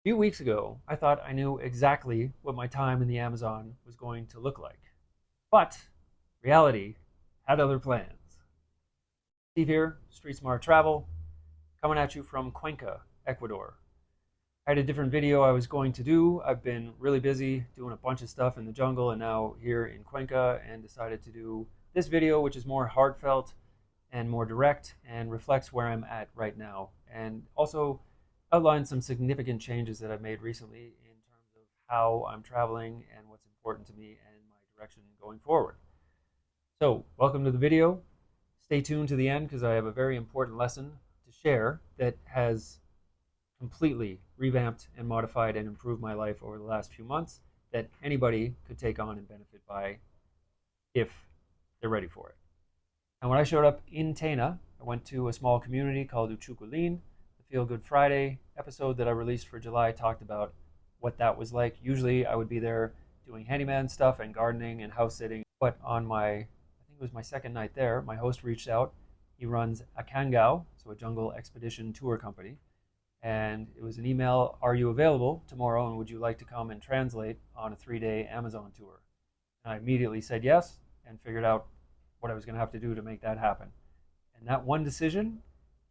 Few weeks ago, I thought I knew exactly what my time in the Amazon was going to look like. But reality had other plans. Steve here, Street Smart Travel, coming at you from Cuenca, Ecuador. I had a different video I was going to do. I've been really busy doing a bunch of stuff in the jungle and now here in Cuenca, and decided to do this video, which is more heartfelt and more direct and reflects where I'm at right now, and also outlines some significant changes that I've made recently in terms of how I'm traveling and what's important to me and my direction going forward. So, welcome to the video. Stay tuned to the end because I have a very important lesson to share that has completely revamped and modified and improved my life over the last few months, that anybody could take on and benefit by if they're ready for it. And when I showed up in Tena, I went to a small community called Uchukulin. The Feel Good Friday episode that I released for July talked about what that was like. Usually I would be there doing handyman stuff and gardening and house sitting. But on I think it was my second night there, my host reached out. He runs a Kangao, so a jungle expedition tour company. And it was an email, are you available tomorrow and would you like to come and translate on a 3-day Amazon tour? And I immediately said yes and figured out what I was going to have to do to make that happen. And that one decision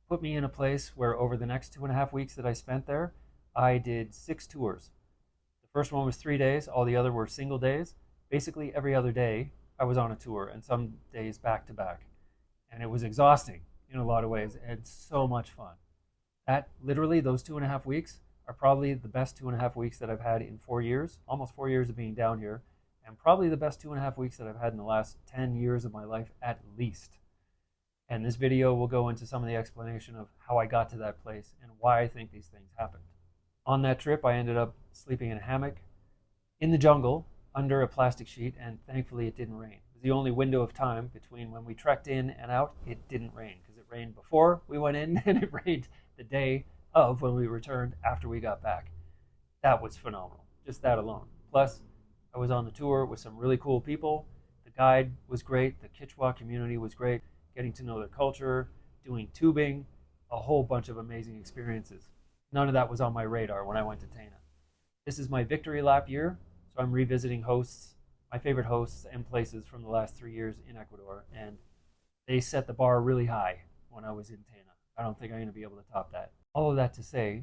put me in a place where over the next 2.5 weeks that I spent there, I did 6 tours. The first one was 3 days, all the other were single days. Basically every other day I was on a tour, and some days back to back. And it was exhausting in a lot of ways and so much fun. That literally, those 2.5 weeks are probably the best 2.5 weeks that I've had in 4 years, almost 4 years of being down here, and probably the best 2.5 weeks that I've had in the last 10 years of my life at least. And this video will go into some of the explanation of how I got to that place and why I think these things happened. On that trip, I ended up sleeping in a hammock in the jungle under a plastic sheet, and thankfully it didn't rain. It was the only window of time between when we trekked in and out. It didn't rain because it rained before we went in and it rained the day of when we returned after we got back. That was phenomenal, just that alone. Plus, I was on the tour with some really cool people. The guide was great. The Kichwa community was great. Getting to know their culture, doing tubing, a whole bunch of amazing experiences. None of that was on my radar when I went to Tena. This is my victory lap year, so I'm revisiting hosts, my favorite hosts and places from the last 3 years in Ecuador, and they set the bar really high when I was in Tena. I don't think I'm going to be able to top that. All of that to say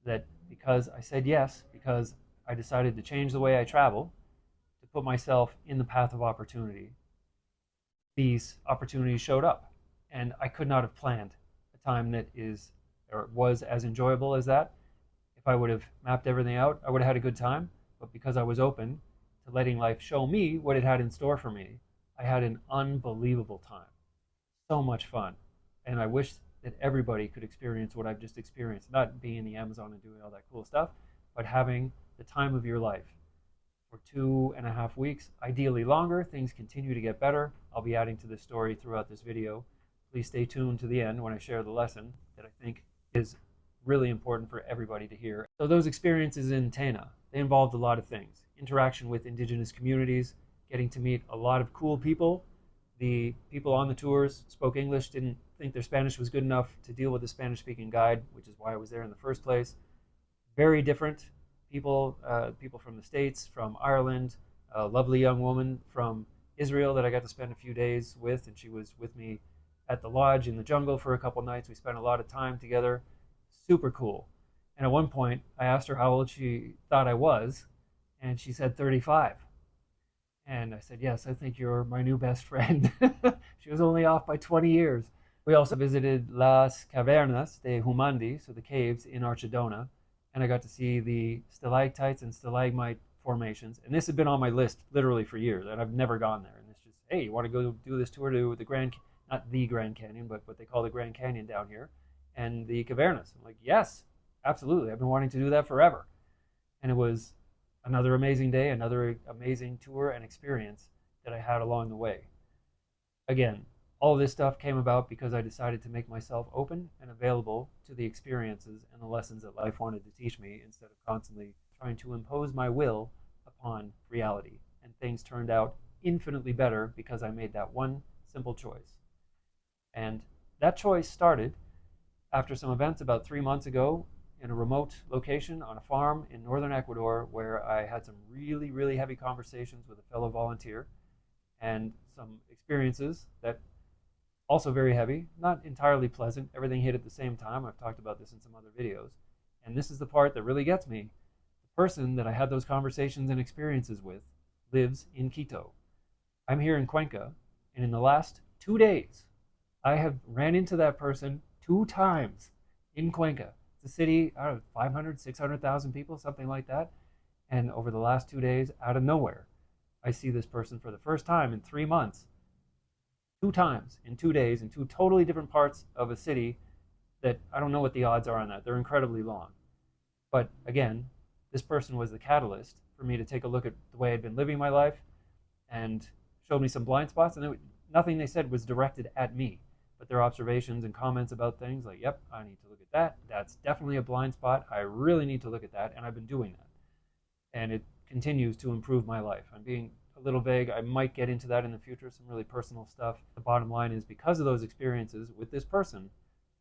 that because I said yes, because I decided to change the way I travel, to put myself in the path of opportunity, these opportunities showed up. And I could not have planned a time that is or was as enjoyable as that. If I would have mapped everything out, I would have had a good time. But because I was open to letting life show me what it had in store for me, I had an unbelievable time. So much fun. And I wish that everybody could experience what I've just experienced, not being in the Amazon and doing all that cool stuff, but having the time of your life for 2.5 weeks, ideally longer. Things continue to get better. I'll be adding to this story throughout this video. Please stay tuned to the end when I share the lesson that I think is really important for everybody to hear. So those experiences in Tena, they involved a lot of things. Interaction with indigenous communities, getting to meet a lot of cool people. The people on the tours spoke English, didn't think their Spanish was good enough to deal with a Spanish-speaking guide, which is why I was there in the first place. Very different people, people from the States, from Ireland, a lovely young woman from Israel that I got to spend a few days with, and she was with me at the lodge in the jungle for a couple nights. We spent a lot of time together. Super cool. And at one point, I asked her how old she thought I was, and she said 35. And I said, yes, I think you're my new best friend. She was only off by 20 years. We also visited Las Cavernas de Humandi, so the caves in Archidona, and I got to see the stalactites and stalagmite formations. And this had been on my list literally for years, and I've never gone there. And it's just, hey, you want to go do this tour to the not the Grand Canyon, but what they call the Grand Canyon down here, and the Cavernas. I'm like, yes, absolutely. I've been wanting to do that forever. And it was another amazing day, another amazing tour and experience that I had along the way. Again, all this stuff came about because I decided to make myself open and available to the experiences and the lessons that life wanted to teach me, instead of constantly trying to impose my will upon reality. And things turned out infinitely better because I made that one simple choice. And that choice started after some events about 3 months ago in a remote location on a farm in northern Ecuador where I had some really, really heavy conversations with a fellow volunteer and some experiences that also very heavy, not entirely pleasant. Everything hit at the same time. I've talked about this in some other videos. And this is the part that really gets me. The person that I had those conversations and experiences with lives in Quito. I'm here in Cuenca, and in the last 2 days, I have ran into that person 2 times in Cuenca. It's a city, I don't know, 500, 600,000 people, something like that. And over the last 2 days, out of nowhere, I see this person for the first time in 3 months. 2 times in 2 days in 2 totally different parts of a city that I don't know what the odds are on that. They're incredibly long. But again, this person was the catalyst for me to take a look at the way I'd been living my life and showed me some blind spots. And nothing they said was directed at me, but their observations and comments about things like, yep, I need to look at that. That's definitely a blind spot. I really need to look at that. And I've been doing that. And it continues to improve my life. I'm being a little vague. I might get into that in the future, some really personal stuff. The bottom line is because of those experiences with this person,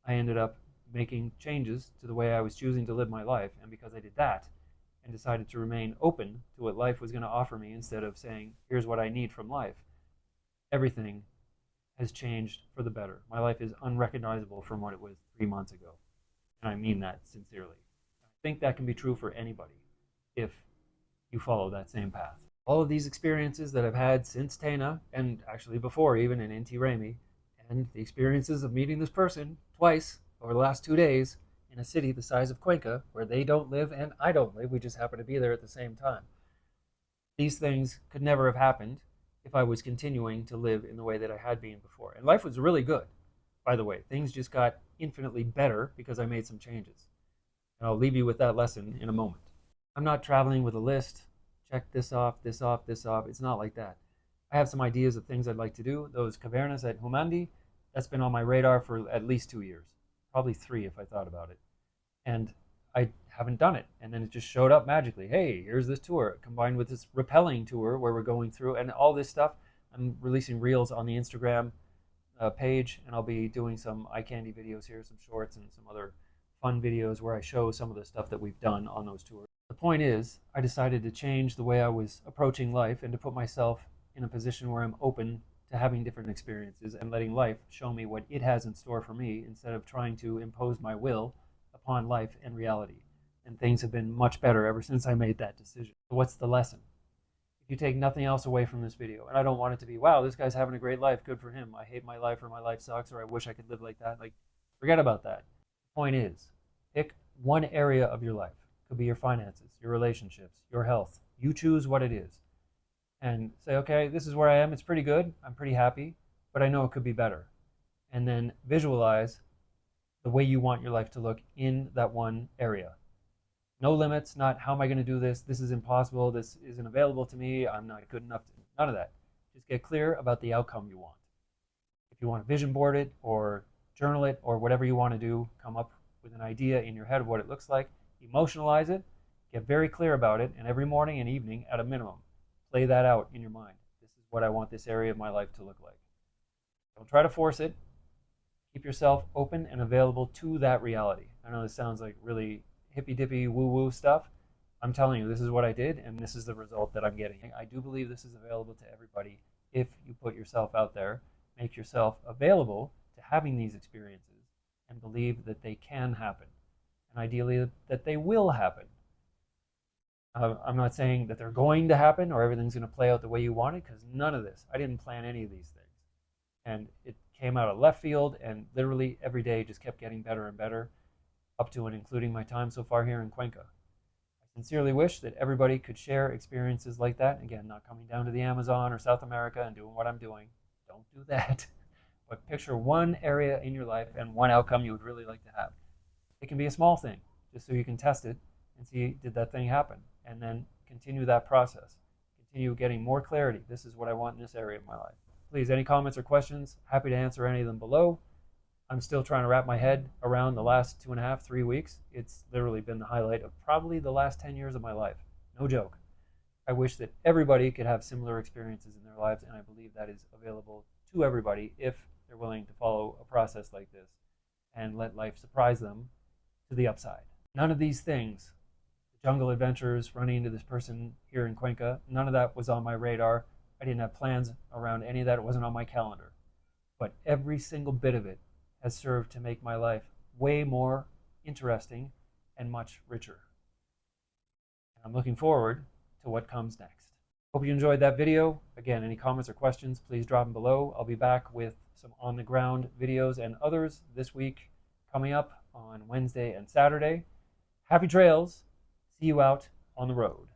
I ended up making changes to the way I was choosing to live my life. And because I did that and decided to remain open to what life was going to offer me instead of saying, here's what I need from life, everything has changed for the better. My life is unrecognizable from what it was 3 months ago. And I mean that sincerely. I think that can be true for anybody if you follow that same path. All of these experiences that I've had since Tena, and actually before even in Inti Raymi, and the experiences of meeting this person twice over the last 2 days in a city the size of Cuenca, where they don't live and I don't live, we just happen to be there at the same time. These things could never have happened if I was continuing to live in the way that I had been before. And life was really good, by the way. Things just got infinitely better because I made some changes. And I'll leave you with that lesson in a moment. I'm not traveling with a list, check this off, this off, this off. It's not like that. I have some ideas of things I'd like to do. Those cavernas at Humandi, that's been on my radar for at least 2 years, probably 3 if I thought about it. And I haven't done it. And then it just showed up magically. Hey, here's this tour combined with this rappelling tour where we're going through and all this stuff. I'm releasing reels on the Instagram page, and I'll be doing some eye candy videos here, some shorts and some other fun videos where I show some of the stuff that we've done on those tours. The point is, I decided to change the way I was approaching life and to put myself in a position where I'm open to having different experiences and letting life show me what it has in store for me instead of trying to impose my will upon life and reality. And things have been much better ever since I made that decision. So what's the lesson? If you take nothing else away from this video, and I don't want it to be, wow, this guy's having a great life, good for him. I hate my life, or my life sucks, or I wish I could live like that. Like, forget about that. The point is, pick one area of your life. It could be your finances, your relationships, your health. You choose what it is. And say, okay, this is where I am. It's pretty good. I'm pretty happy, but I know it could be better. And then visualize the way you want your life to look in that one area. No limits, not how am I going to do this? This is impossible. This isn't available to me. I'm not good enough to. None of that. Just get clear about the outcome you want. If you want to vision board it or journal it or whatever you want to do, come up with an idea in your head of what it looks like. Emotionalize it. Get very clear about it. And every morning and evening, at a minimum, play that out in your mind. This is what I want this area of my life to look like. Don't try to force it. Keep yourself open and available to that reality. I know this sounds like really hippy-dippy, woo-woo stuff. I'm telling you, this is what I did, and this is the result that I'm getting. I do believe this is available to everybody if you put yourself out there, make yourself available to having these experiences, and believe that they can happen, and ideally that they will happen. I'm not saying that they're going to happen or everything's going to play out the way you want it, because none of this. I didn't plan any of these things. And it came out of left field, and literally every day just kept getting better and better, up to and including my time so far here in Cuenca. I sincerely wish that everybody could share experiences like that. Again, not coming down to the Amazon or South America and doing what I'm doing. Don't do that. But picture one area in your life and one outcome you would really like to have. It can be a small thing, just so you can test it and see, did that thing happen? And then continue that process. Continue getting more clarity. This is what I want in this area of my life. Please, any comments or questions, happy to answer any of them below. I'm still trying to wrap my head around the last 2.5, 3 weeks. It's literally been the highlight of probably the last 10 years of my life. No joke. I wish that everybody could have similar experiences in their lives, and I believe that is available to everybody if they're willing to follow a process like this and let life surprise them to the upside. None of these things, the jungle adventures, running into this person here in Cuenca, none of that was on my radar. I didn't have plans around any of that. It wasn't on my calendar. But every single bit of it has served to make my life way more interesting and much richer. And I'm looking forward to what comes next. Hope you enjoyed that video. Again, any comments or questions, please drop them below. I'll be back with some on-the-ground videos and others this week coming up on Wednesday and Saturday. Happy trails. See you out on the road.